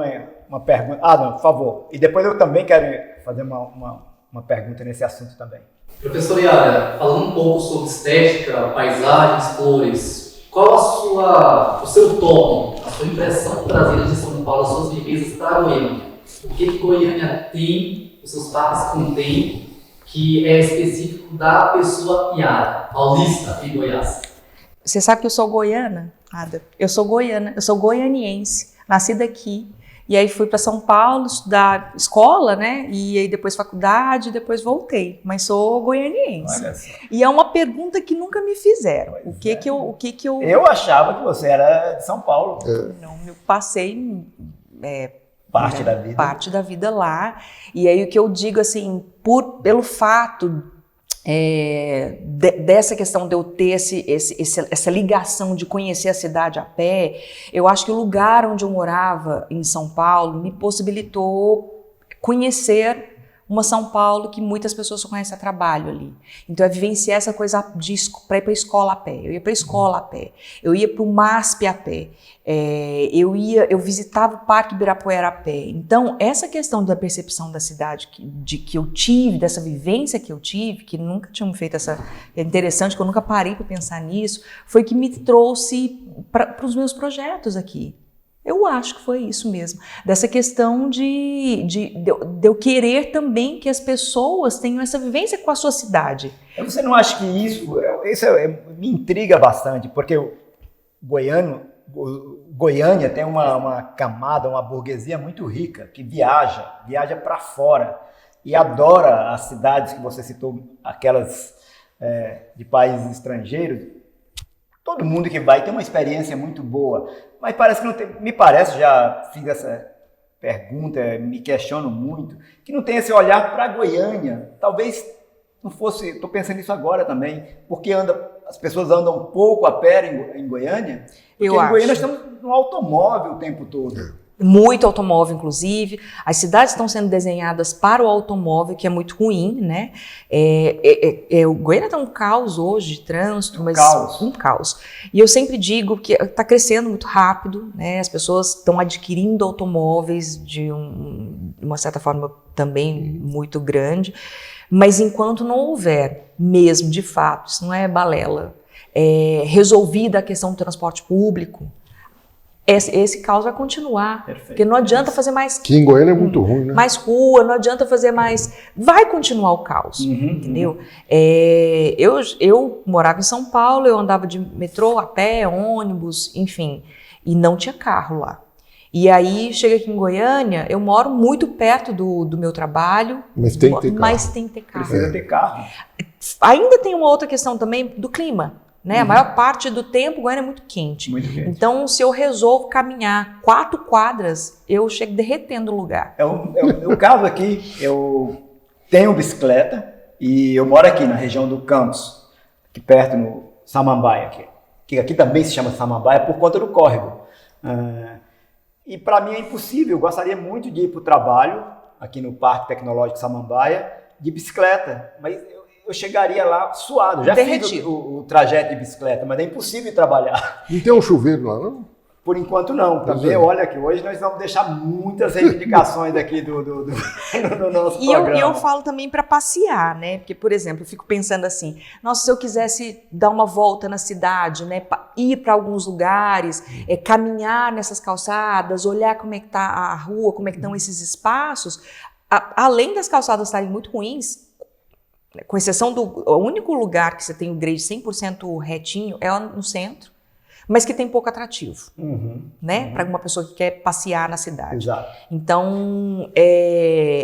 [SPEAKER 1] uma pergunta. Adam, por favor. E depois eu também quero fazer uma pergunta nesse assunto também.
[SPEAKER 4] Professor Yara, falando um pouco sobre estética, paisagens, flores, qual o seu tom, a sua impressão traseira de São Paulo, as suas vivências para Goiânia? O que Goiânia tem, os seus parques contêm, que é específico da pessoa Yara, paulista e Goiás?
[SPEAKER 2] Você sabe que eu sou goiana, Ada? Eu sou goiana, eu sou goianiense, nascida aqui. E aí fui para São Paulo estudar escola, né? E aí depois faculdade, depois voltei. Mas sou goianiense.
[SPEAKER 1] Olha só.
[SPEAKER 2] E é uma pergunta que nunca me fizeram. O que que eu...
[SPEAKER 1] Eu achava que você era de São Paulo.
[SPEAKER 2] Não, eu passei...
[SPEAKER 1] Parte da vida.
[SPEAKER 2] Parte da vida lá. E aí o que eu digo, assim, pelo fato dessa questão de eu ter essa ligação de conhecer a cidade a pé, eu acho que o lugar onde eu morava, em São Paulo, me possibilitou conhecer uma São Paulo que muitas pessoas só conhecem a trabalho ali. Então, é vivenciar essa coisa para ir para a escola a pé. Eu ia para a escola a pé. Eu ia para o MASP a pé. Eu visitava o Parque Ibirapuera a pé. Então, essa questão da percepção da cidade que eu tive, dessa vivência que eu tive, que nunca tinha me feito é interessante, que eu nunca parei para pensar nisso, foi que me trouxe para os meus projetos aqui. Eu acho que foi isso mesmo, dessa questão de eu querer também que as pessoas tenham essa vivência com a sua cidade.
[SPEAKER 1] Você não acha que isso me intriga bastante, porque o Goiânia tem uma camada, uma burguesia muito rica, que viaja para fora e adora as cidades que você citou, aquelas de países estrangeiros. Todo mundo que vai tem uma experiência muito boa, mas parece que não tem, me parece, já fiz essa pergunta, me questiono muito, que não tem esse olhar para Goiânia. Talvez não fosse, estou pensando nisso agora também, porque as pessoas andam pouco a pé em Goiânia, porque em Goiânia nós estamos no automóvel o tempo todo.
[SPEAKER 2] Muito automóvel, inclusive. As cidades estão sendo desenhadas para o automóvel, que é muito ruim, né? O Goiânia está um caos hoje de trânsito, um caos. E eu sempre digo que está crescendo muito rápido, né? As pessoas estão adquirindo automóveis de uma certa forma também muito grande, mas enquanto não houver mesmo, de fato, isso não é balela, resolvida a questão do transporte público, esse caos vai continuar.
[SPEAKER 1] Perfeito.
[SPEAKER 2] Porque não adianta fazer mais...
[SPEAKER 3] Que em Goiânia é muito ruim, né?
[SPEAKER 2] Mais rua, não adianta fazer mais... Vai continuar o caos, entendeu? Eu morava em São Paulo, eu andava de metrô, a pé, ônibus, enfim, e não tinha carro lá. E aí, chega aqui em Goiânia, eu moro muito perto do meu trabalho,
[SPEAKER 3] Mas tem que ter carro.
[SPEAKER 2] Mas tem que ter carro.
[SPEAKER 1] Precisa ter carro.
[SPEAKER 2] Ainda tem uma outra questão também do clima, né? A maior parte do tempo, Goiânia é muito quente.
[SPEAKER 1] Muito quente.
[SPEAKER 2] Então, se eu resolvo caminhar 4 quadras, eu chego derretendo o lugar.
[SPEAKER 1] É o meu caso aqui, eu tenho bicicleta e eu moro aqui na região do Campos, aqui perto no Samambaia, que aqui também se chama Samambaia por conta do córrego. E para mim é impossível, eu gostaria muito de ir para o trabalho, aqui no Parque Tecnológico Samambaia, de bicicleta, mas eu chegaria lá suado. Já fiz o trajeto de bicicleta, mas é impossível ir trabalhar.
[SPEAKER 3] Não tem um chuveiro lá, não?
[SPEAKER 1] Por enquanto não. Também, olha que hoje nós vamos deixar muitas reivindicações aqui do nosso programa.
[SPEAKER 2] E eu falo também para passear, né? Porque, por exemplo, eu fico pensando assim, nossa, se eu quisesse dar uma volta na cidade, né? Ir para alguns lugares, caminhar nessas calçadas, olhar como é que tá a rua, como é que estão esses espaços, além das calçadas estarem muito ruins, com exceção o único lugar que você tem o grade 100% retinho é no centro, mas que tem pouco atrativo, né? Para uma pessoa que quer passear na cidade.
[SPEAKER 1] Exato.
[SPEAKER 2] Então,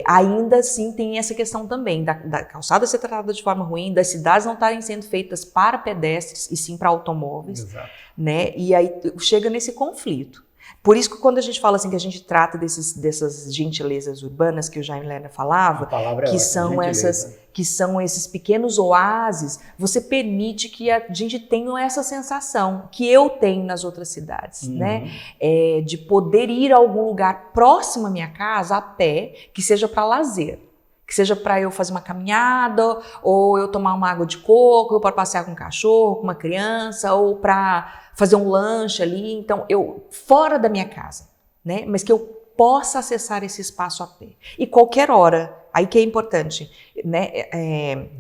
[SPEAKER 2] ainda assim tem essa questão também da calçada ser tratada de forma ruim, das cidades não estarem sendo feitas para pedestres e sim para automóveis,
[SPEAKER 1] Exato.
[SPEAKER 2] né? E aí chega nesse conflito. Por isso que quando a gente fala assim que a gente trata dessas gentilezas urbanas que o Jaime Lerner falava, que são esses pequenos oásis, você permite que a gente tenha essa sensação que eu tenho nas outras cidades, né? De poder ir a algum lugar próximo à minha casa a pé, que seja para lazer. Que seja para eu fazer uma caminhada, ou eu tomar uma água de coco, ou para passear com um cachorro, com uma criança, ou para fazer um lanche ali. Então, eu fora da minha casa, né? Mas que eu possa acessar esse espaço a pé. E qualquer hora, aí que é importante, né?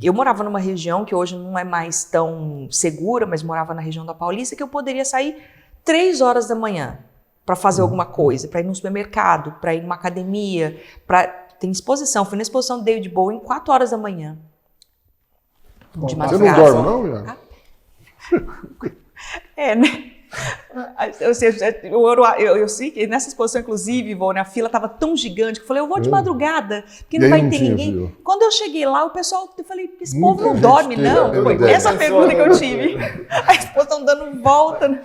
[SPEAKER 2] Eu morava numa região que hoje não é mais tão segura, mas morava na região da Paulista, que eu poderia sair 3 horas da manhã para fazer alguma coisa, para ir no supermercado, para ir numa academia, tem exposição, fui na exposição do David Bowie em 4 horas da manhã. De madrugada.
[SPEAKER 3] Você não dorme, não, Iara?
[SPEAKER 2] Né? Eu sei que nessa exposição, inclusive, a fila estava tão gigante que eu falei, eu vou de madrugada, porque não vai ter ninguém. Fio. Quando eu cheguei lá, o pessoal, eu falei, esse povo não dorme, não? Foi essa pergunta que eu tive. A exposição dando volta.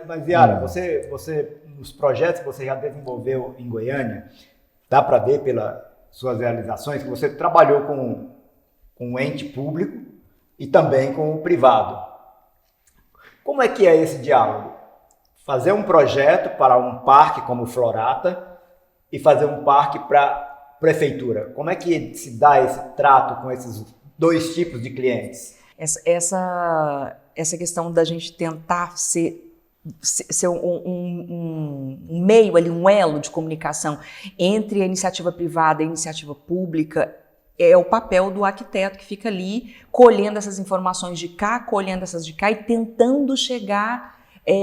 [SPEAKER 1] Mas Iara, você, nos projetos que você já desenvolveu em Goiânia, dá para ver pelas suas realizações que você trabalhou com o ente público e também com o privado. Como é que é esse diálogo? Fazer um projeto para um parque como o Florata e fazer um parque para a prefeitura. Como é que se dá esse trato com esses 2 tipos de clientes?
[SPEAKER 2] Essa questão da gente tentar ser um meio ali, um elo de comunicação entre a iniciativa privada e a iniciativa pública é o papel do arquiteto que fica ali colhendo essas informações de cá, colhendo essas de cá e tentando chegar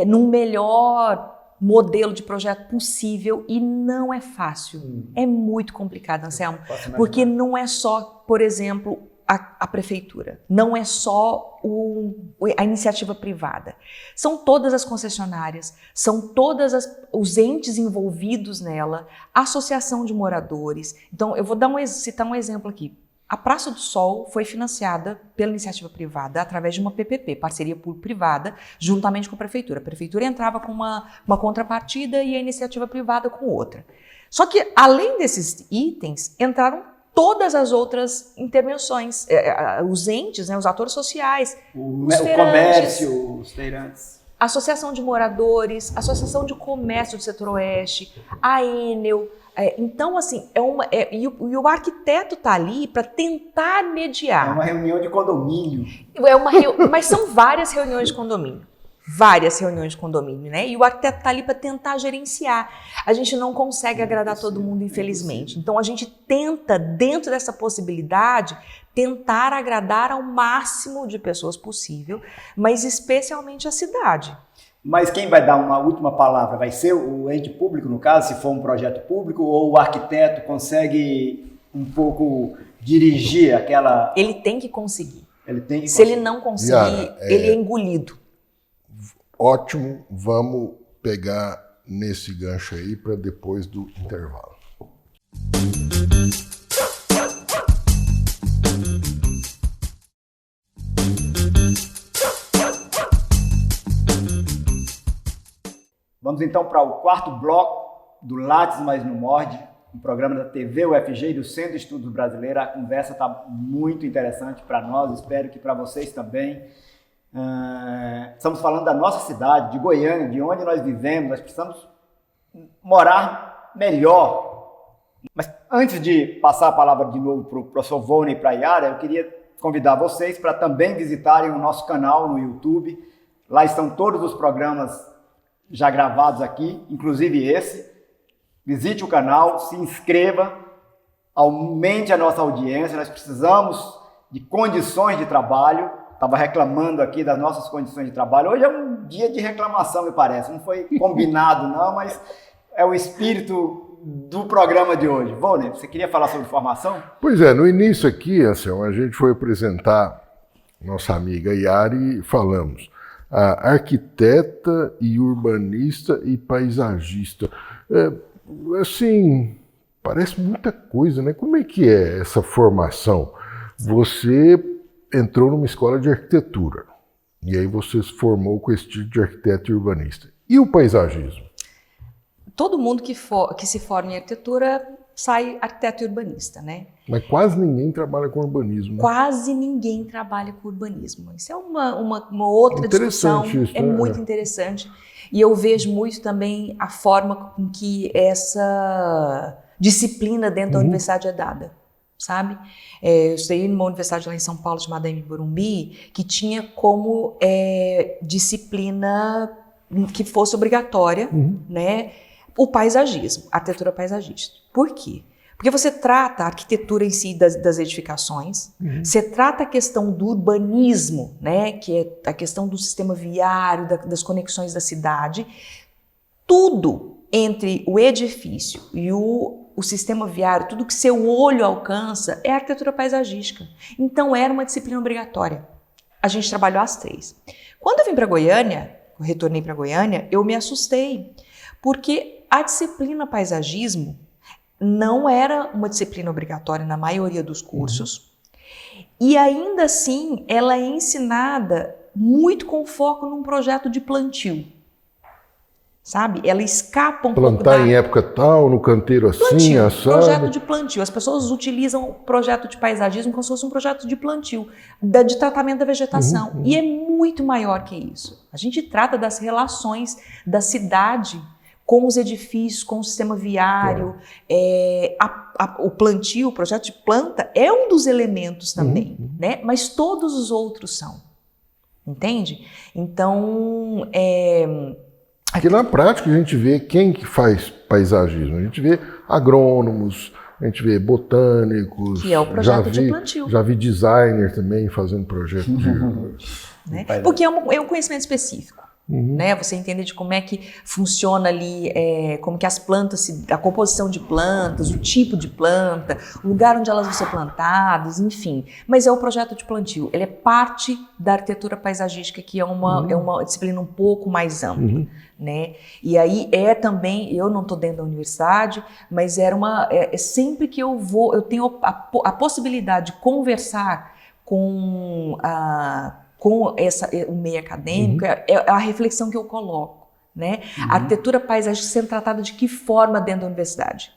[SPEAKER 2] num melhor modelo de projeto possível, e não é fácil, é muito complicado, Anselmo, porque não é só, por exemplo, a prefeitura, não é só a iniciativa privada, são todas as concessionárias, são todos os entes envolvidos nela, a associação de moradores. Então, eu vou citar um exemplo aqui. A Praça do Sol foi financiada pela iniciativa privada através de uma PPP, parceria público-privada, juntamente com a prefeitura. A prefeitura entrava com uma contrapartida e a iniciativa privada com outra. Só que, além desses itens, entraram todas as outras intervenções, os entes, né, os atores sociais,
[SPEAKER 1] o comércio, os feirantes,
[SPEAKER 2] associação de moradores, associação de comércio do setor oeste, a Enel. Então, assim, e o arquiteto está ali para tentar mediar.
[SPEAKER 1] É uma reunião de condomínio.
[SPEAKER 2] Mas são várias reuniões de condomínio. Né? E o arquiteto está ali para tentar gerenciar. A gente não consegue agradar todo mundo, infelizmente. Então, a gente tenta, dentro dessa possibilidade, tentar agradar ao máximo de pessoas possível, mas especialmente a cidade.
[SPEAKER 1] Mas quem vai dar uma última palavra? Vai ser o ente público, no caso, se for um projeto público, ou o arquiteto consegue um pouco dirigir aquela...
[SPEAKER 2] Ele tem que conseguir.
[SPEAKER 1] Ele tem que
[SPEAKER 2] Se ele não conseguir,
[SPEAKER 3] Yara,
[SPEAKER 2] ele é engolido.
[SPEAKER 3] Ótimo, vamos pegar nesse gancho aí para depois do intervalo.
[SPEAKER 1] Vamos então para o quarto bloco do Lattes, mas não morde, um programa da TV UFG e do Centro de Estudos Brasileiros. A conversa está muito interessante para nós, espero que para vocês também. Estamos falando da nossa cidade, de Goiânia, de onde nós vivemos. Nós precisamos morar melhor. Mas antes de passar a palavra de novo para o professor Volney e para a Yara, eu queria convidar vocês para também visitarem o nosso canal no YouTube. Lá estão todos os programas já gravados aqui, inclusive esse. Visite o canal, se inscreva, aumente a nossa audiência. Nós precisamos de condições de trabalho. Estava reclamando aqui das nossas condições de trabalho. Hoje é um dia de reclamação, me parece. Não foi combinado, não, mas é o espírito do programa de hoje. Volney, você queria falar sobre formação?
[SPEAKER 3] Pois é, no início aqui, Anselmo, a gente foi apresentar nossa amiga Yara e falamos a arquiteta e urbanista e paisagista. Assim, parece muita coisa, né? Como é que é essa formação? Você entrou numa escola de arquitetura e aí você se formou com esse título de arquiteto e urbanista. E o paisagismo?
[SPEAKER 2] Todo mundo que se forma em arquitetura sai arquiteto e urbanista, né?
[SPEAKER 3] Mas quase ninguém trabalha com urbanismo. Né?
[SPEAKER 2] Quase ninguém trabalha com urbanismo. Isso é uma outra discussão,
[SPEAKER 3] isso,
[SPEAKER 2] é muito interessante. E eu vejo muito também a forma com que essa disciplina dentro da universidade é dada, sabe? Eu estudei numa universidade lá em São Paulo chamada Morumbi, que tinha como disciplina que fosse obrigatória, né? O paisagismo, a arquitetura paisagista. Por quê? Porque você trata a arquitetura em si das edificações, você trata a questão do urbanismo, né, que é a questão do sistema viário, das conexões da cidade, tudo entre o edifício e o sistema viário, tudo que seu olho alcança é arquitetura paisagística. Então era uma disciplina obrigatória. A gente trabalhou as três. Quando eu vim para Goiânia, eu retornei para Goiânia, eu me assustei, porque a disciplina paisagismo não era uma disciplina obrigatória na maioria dos cursos, e ainda assim ela é ensinada muito com foco num projeto de plantio, sabe? Ela escapa um pouco
[SPEAKER 3] Plantar em época tal, no canteiro assim,
[SPEAKER 2] plantio,
[SPEAKER 3] assado.
[SPEAKER 2] projeto de plantio. As pessoas utilizam o projeto de paisagismo como se fosse um projeto de plantio, de tratamento da vegetação, e é muito maior que isso. A gente trata das relações da cidade com os edifícios, com o sistema viário, o plantio, o projeto de planta é um dos elementos também, né? Mas todos os outros são, entende? Então,
[SPEAKER 3] Porque na prática a gente vê quem que faz paisagismo, a gente vê agrônomos, a gente vê botânicos,
[SPEAKER 2] que é o projeto de plantio.
[SPEAKER 3] Já vi designer também fazendo projeto de...
[SPEAKER 2] né? Porque é um conhecimento específico. Né? Você entender de como é que funciona ali, como que as plantas, a composição de plantas, o tipo de planta, o lugar onde elas vão ser plantadas, enfim. Mas é o projeto de plantio, ele é parte da arquitetura paisagística, que é uma disciplina um pouco mais ampla. Né? E aí também, eu não estou dentro da universidade, mas sempre que eu vou, eu tenho a possibilidade de conversar com o meio acadêmico, é a reflexão que eu coloco, né? A arquitetura paisagística sendo tratada de que forma dentro da universidade?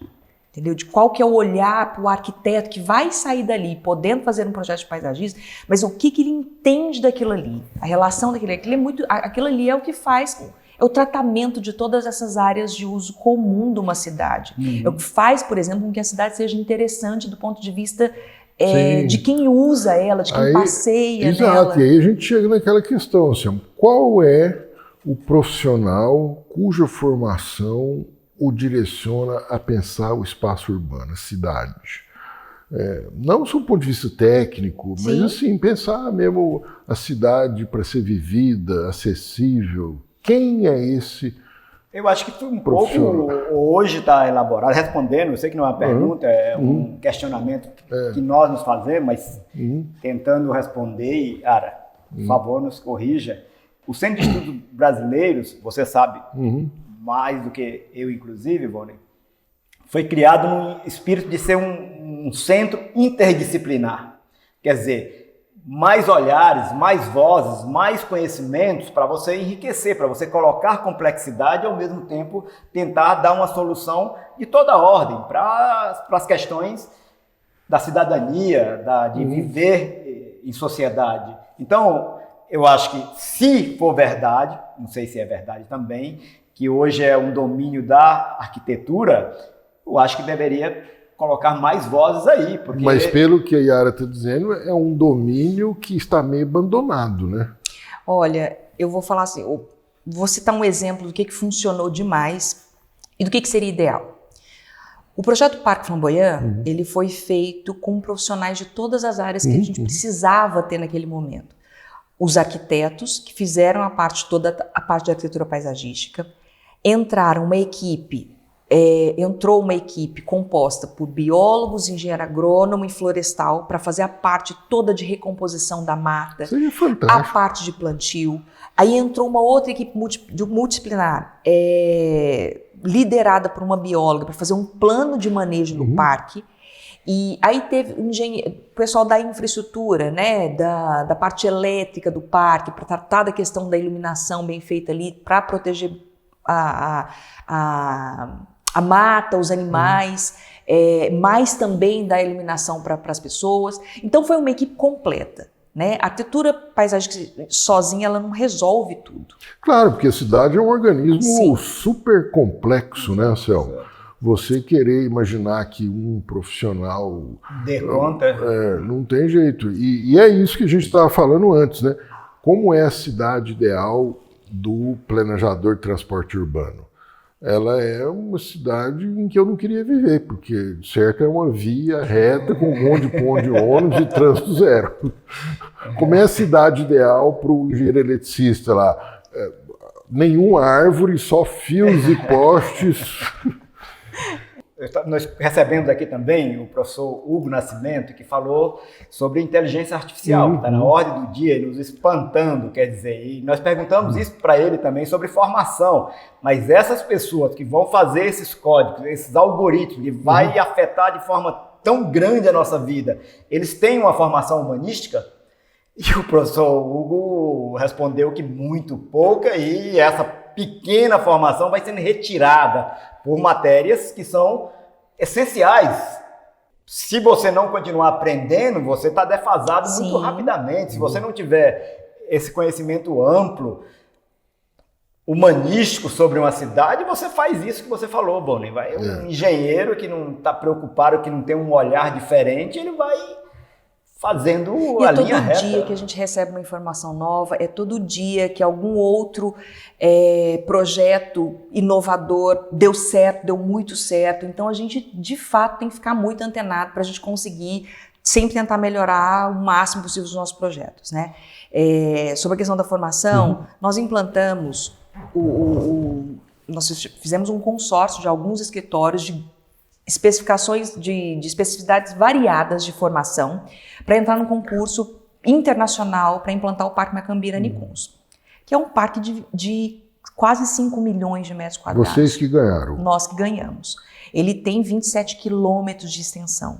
[SPEAKER 2] Entendeu? De qual que é o olhar para o arquiteto que vai sair dali, podendo fazer um projeto de paisagismo, mas o que ele entende daquilo ali? A relação daquilo ali, aquilo ali é o que faz, é o tratamento de todas essas áreas de uso comum de uma cidade. É o que faz, por exemplo, com que a cidade seja interessante do ponto de vista de quem usa ela, de quem passeia
[SPEAKER 3] exato, nela. Exato, e aí a gente chega naquela questão, assim, qual é o profissional cuja formação o direciona a pensar o espaço urbano, a cidade? Não só do ponto de vista técnico, mas assim, pensar mesmo a cidade para ser vivida, acessível, Quem é esse?
[SPEAKER 1] Eu acho que foi um pouco, hoje está elaborado, respondendo, eu sei que não é uma pergunta, é um questionamento que nós nos fazemos, mas tentando responder, e, Ara, por favor, nos corrija. O Centro de Estudos Brasileiros, você sabe mais do que eu, inclusive, Ivone, foi criado no espírito de ser um centro interdisciplinar. Quer dizer, mais olhares, mais vozes, mais conhecimentos para você enriquecer, para você colocar complexidade e, ao mesmo tempo, tentar dar uma solução de toda ordem para as questões da cidadania, de viver em sociedade. Então, eu acho que, se for verdade, não sei se é verdade também, que hoje é um domínio da arquitetura, eu acho que deveria colocar mais vozes aí. Porque...
[SPEAKER 3] Mas pelo que a Yara está dizendo, é um domínio que está meio abandonado, né?
[SPEAKER 2] Olha, eu vou falar assim, vou citar um exemplo do que funcionou demais e do que seria ideal. O projeto Parque Flamboyant, ele foi feito com profissionais de todas as áreas que a gente precisava ter naquele momento. Os arquitetos, que fizeram toda a parte de arquitetura paisagística, entrou uma equipe composta por biólogos, engenheiro agrônomo e florestal para fazer a parte toda de recomposição da mata,
[SPEAKER 3] Isso é fantástico.
[SPEAKER 2] a parte de plantio. Aí entrou uma outra equipe multidisciplinar, liderada por uma bióloga, para fazer um plano de manejo no parque. E aí teve o pessoal da infraestrutura, né, da parte elétrica do parque, para tratar da questão da iluminação bem feita ali, para proteger a mata, os animais, mas também da iluminação para as pessoas. Então foi uma equipe completa, né? A arquitetura paisagística sozinha ela não resolve tudo.
[SPEAKER 3] Claro, porque a cidade é um organismo super complexo, né, Anselmo? Você querer imaginar que um profissional
[SPEAKER 1] dê conta,
[SPEAKER 3] não tem jeito. E é isso que a gente estava falando antes, né? Como é a cidade ideal do planejador de transporte urbano? Ela é uma cidade em que eu não queria viver, porque cerca é uma via reta com um monte de ponto de ônibus e trânsito zero. Como é a cidade ideal para o engenheiro eletricista lá? Nenhuma árvore, só fios e postes.
[SPEAKER 1] Nós recebemos aqui também o professor Hugo Nascimento, que falou sobre inteligência artificial, que está na ordem do dia, nos espantando, quer dizer, e nós perguntamos isso para ele também sobre formação, mas essas pessoas que vão fazer esses códigos, esses algoritmos, que vai afetar de forma tão grande a nossa vida, eles têm uma formação humanística? E o professor Hugo respondeu que muito pouca, e essa pequena formação vai sendo retirada por matérias que são essenciais. Se você não continuar aprendendo, você está defasado muito rapidamente. Se você não tiver esse conhecimento amplo, humanístico sobre uma cidade, você faz isso que você falou, Boni. Um engenheiro que não está preocupado, que não tem um olhar diferente, ele vai fazendo a linha reta. É
[SPEAKER 2] todo dia que a gente recebe uma informação nova, é todo dia que algum outro projeto inovador deu certo, deu muito certo. Então a gente, de fato, tem que ficar muito antenado para a gente conseguir sempre tentar melhorar o máximo possível os nossos projetos, né? Sobre a questão da formação, nós implantamos, nós fizemos um consórcio de alguns escritórios de especificações de especificidades variadas de formação para entrar num concurso internacional para implantar o Parque Macambira Nicuns, que é um parque de quase 5 milhões de metros quadrados.
[SPEAKER 3] Vocês que ganharam.
[SPEAKER 2] Nós que ganhamos. Ele tem 27 quilômetros de extensão.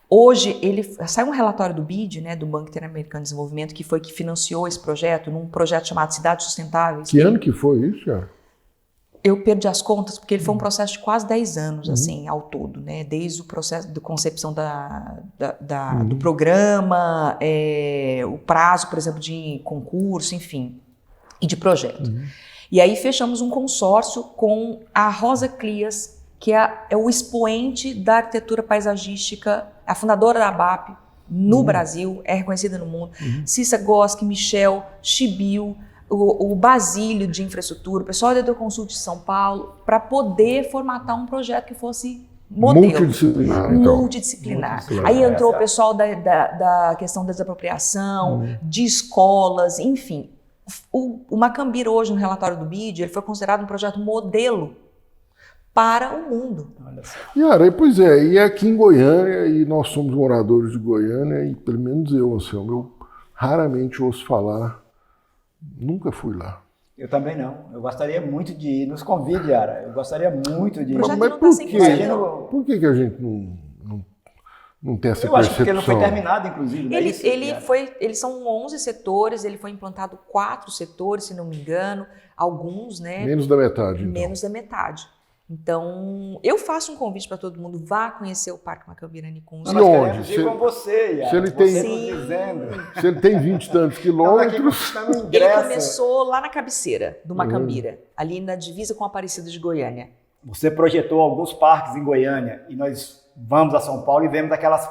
[SPEAKER 2] Hoje, saiu um relatório do BID, né, do Banco Interamericano de Desenvolvimento, que foi que financiou esse projeto, num projeto chamado Cidades Sustentáveis.
[SPEAKER 3] Que ano que foi isso, cara?
[SPEAKER 2] Eu perdi as contas, porque ele foi um processo de quase 10 anos, assim, ao todo, né? Desde o processo de concepção do programa, o prazo, por exemplo, de concurso, enfim, e de projeto. E aí fechamos um consórcio com a Rosa Clias, que é o expoente da arquitetura paisagística, a fundadora da ABAP no Brasil, é reconhecida no mundo. Cissa Goski, Michel, Chibiu, o Basílio de infraestrutura, o pessoal da Educonsult de São Paulo, para poder formatar um projeto que fosse modelo.
[SPEAKER 3] Multidisciplinar, então.
[SPEAKER 2] Multidisciplinar. Aí entrou o pessoal da questão da desapropriação, de escolas, enfim. O Macambira hoje, no relatório do BID, ele foi considerado um projeto modelo para o mundo.
[SPEAKER 1] Olha só.
[SPEAKER 3] Yara, pois é, e aqui em Goiânia, e nós somos moradores de Goiânia, e pelo menos eu, Anselmo, eu raramente ouço falar, nunca fui lá.
[SPEAKER 1] Eu também não. Eu gostaria muito de ir. Nos convide, Yara. Eu gostaria muito de ir.
[SPEAKER 2] O projeto
[SPEAKER 3] Mas
[SPEAKER 2] não
[SPEAKER 3] por
[SPEAKER 2] está
[SPEAKER 3] quê?
[SPEAKER 2] 100% não.
[SPEAKER 3] Por que a gente não tem essa
[SPEAKER 1] Eu acho que
[SPEAKER 3] percepção?
[SPEAKER 1] porque ele não foi terminado, inclusive. Não é isso, Yara?
[SPEAKER 2] Eles são 11 setores, ele foi implantado 4 setores, se não me engano, alguns, né?
[SPEAKER 3] Menos da metade, então.
[SPEAKER 2] Menos da metade. Então, eu faço um convite para todo mundo, vá conhecer o Parque Macambira Nicuns.
[SPEAKER 3] E
[SPEAKER 1] Nós
[SPEAKER 3] onde?
[SPEAKER 1] queremos ir com você, Yara.
[SPEAKER 3] se ele
[SPEAKER 1] Você
[SPEAKER 3] tem-
[SPEAKER 1] nos dizendo.
[SPEAKER 3] Se ele tem 20 e tantos
[SPEAKER 1] Estamos aqui
[SPEAKER 3] quilômetros,
[SPEAKER 1] conquistando
[SPEAKER 2] Ele
[SPEAKER 1] ingresso.
[SPEAKER 2] começou lá na cabeceira do Macambira, ali na divisa com a Aparecida de Goiânia.
[SPEAKER 1] Você projetou alguns parques em Goiânia e nós vamos a São Paulo e vemos aquelas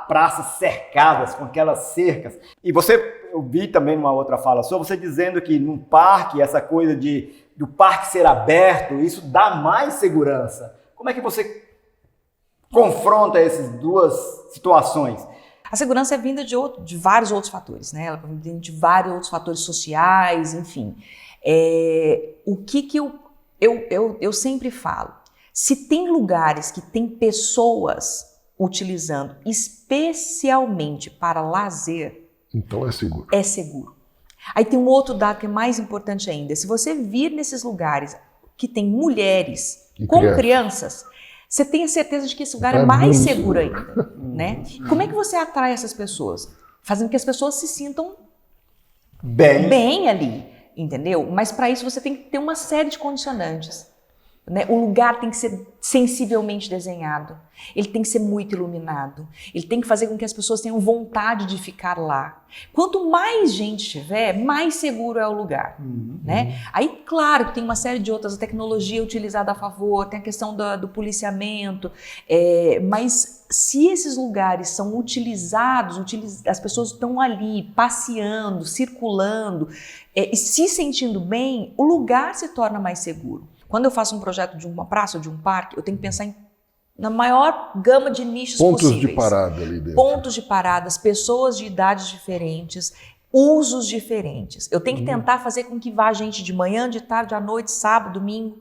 [SPEAKER 1] praças cercadas com aquelas cercas. E eu vi também numa outra fala sua, você dizendo que num parque, essa coisa do parque ser aberto, isso dá mais segurança. Como é que você confronta essas duas situações?
[SPEAKER 2] A segurança é vinda de vários outros fatores, né? Ela é vinda de vários outros fatores sociais, enfim. O que eu sempre falo? Se tem lugares que tem pessoas utilizando especialmente para lazer,
[SPEAKER 3] então é seguro.
[SPEAKER 2] é seguro. Aí tem um outro dado que é mais importante ainda. Se você vir nesses lugares que tem mulheres
[SPEAKER 3] E
[SPEAKER 2] com
[SPEAKER 3] crianças.
[SPEAKER 2] crianças, você tem a certeza de que esse lugar
[SPEAKER 3] É
[SPEAKER 2] é mais
[SPEAKER 3] muito
[SPEAKER 2] seguro
[SPEAKER 3] seguro.
[SPEAKER 2] ainda, né? Como é que você atrai essas pessoas? Fazendo que as pessoas se sintam bem ali, entendeu? Mas para isso você tem que ter uma série de condicionantes, né? O lugar tem que ser sensivelmente desenhado, ele tem que ser muito iluminado, ele tem que fazer com que as pessoas tenham vontade de ficar lá. Quanto mais gente tiver, mais seguro é o lugar, né? Aí, claro, que tem uma série de outras, a tecnologia utilizada a favor, tem a questão do policiamento, mas se esses lugares são utilizados, as pessoas estão ali passeando, circulando, e se sentindo bem, o lugar se torna mais seguro. Quando eu faço um projeto de uma praça ou de um parque, eu tenho que pensar na maior gama de nichos
[SPEAKER 3] Pontos
[SPEAKER 2] possíveis.
[SPEAKER 3] de parada ali dentro.
[SPEAKER 2] Pontos de paradas, pessoas de idades diferentes, usos diferentes. Eu tenho que tentar fazer com que vá gente de manhã, de tarde, à noite, sábado, domingo,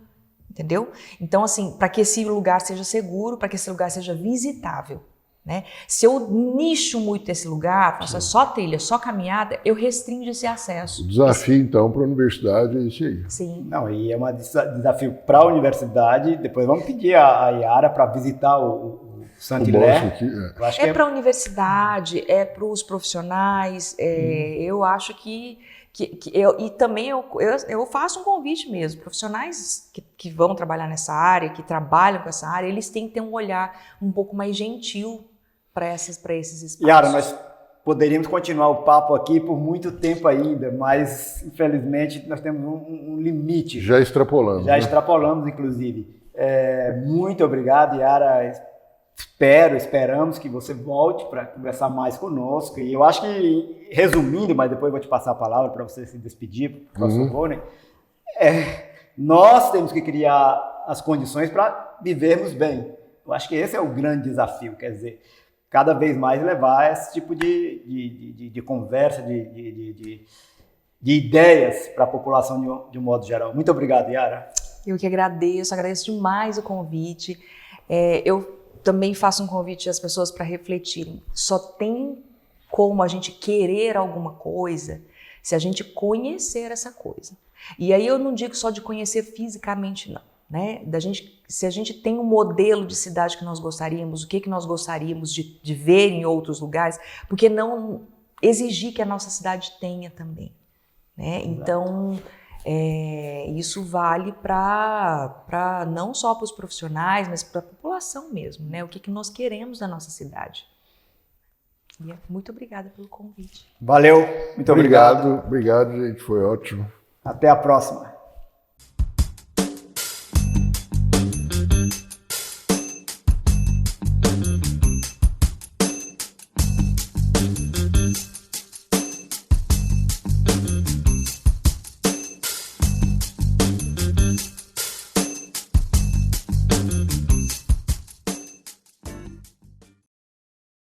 [SPEAKER 2] entendeu? Então, assim, para que esse lugar seja seguro, para que esse lugar seja visitável, né? Se eu nicho muito esse lugar, faço só trilha, só caminhada, eu restringo esse acesso.
[SPEAKER 3] O desafio, então, para a universidade é isso aí.
[SPEAKER 2] Sim.
[SPEAKER 1] Não, e é um desafio para a universidade. Depois vamos pedir a Yara para visitar o Saint-Hilaire.
[SPEAKER 3] O bosque aqui,
[SPEAKER 1] Eu acho que
[SPEAKER 2] É para a universidade, é para os profissionais, eu acho que e também eu faço um convite mesmo, profissionais que vão trabalhar nessa área, que trabalham com essa área, eles têm que ter um olhar um pouco mais gentil para esses espaços.
[SPEAKER 1] Yara, nós poderíamos continuar o papo aqui por muito tempo ainda, mas infelizmente nós temos um limite.
[SPEAKER 3] já extrapolamos.
[SPEAKER 1] Já
[SPEAKER 3] né?
[SPEAKER 1] extrapolamos, inclusive. Muito obrigado, Yara. Esperamos que você volte para conversar mais conosco. E eu acho que, resumindo, mas depois eu vou te passar a palavra para você se despedir, por favor, né? Nós temos que criar as condições para vivermos bem. Eu acho que esse é o grande desafio, quer dizer, cada vez mais levar esse tipo de conversa, de ideias para a população de um modo geral. Muito obrigado, Yara.
[SPEAKER 2] Eu que agradeço demais o convite. Eu também faço um convite às pessoas para refletirem. Só tem como a gente querer alguma coisa se a gente conhecer essa coisa. E aí eu não digo só de conhecer fisicamente, não. Né? Se a gente tem um modelo de cidade que nós gostaríamos, o que nós gostaríamos de ver em outros lugares, por que não exigir que a nossa cidade tenha também? Né? Então, isso vale para não só para os profissionais, mas para a população mesmo, né? O que nós queremos da nossa cidade. E muito obrigada pelo convite.
[SPEAKER 1] Valeu, muito obrigado.
[SPEAKER 3] Obrigado, gente, foi ótimo.
[SPEAKER 1] Até a próxima.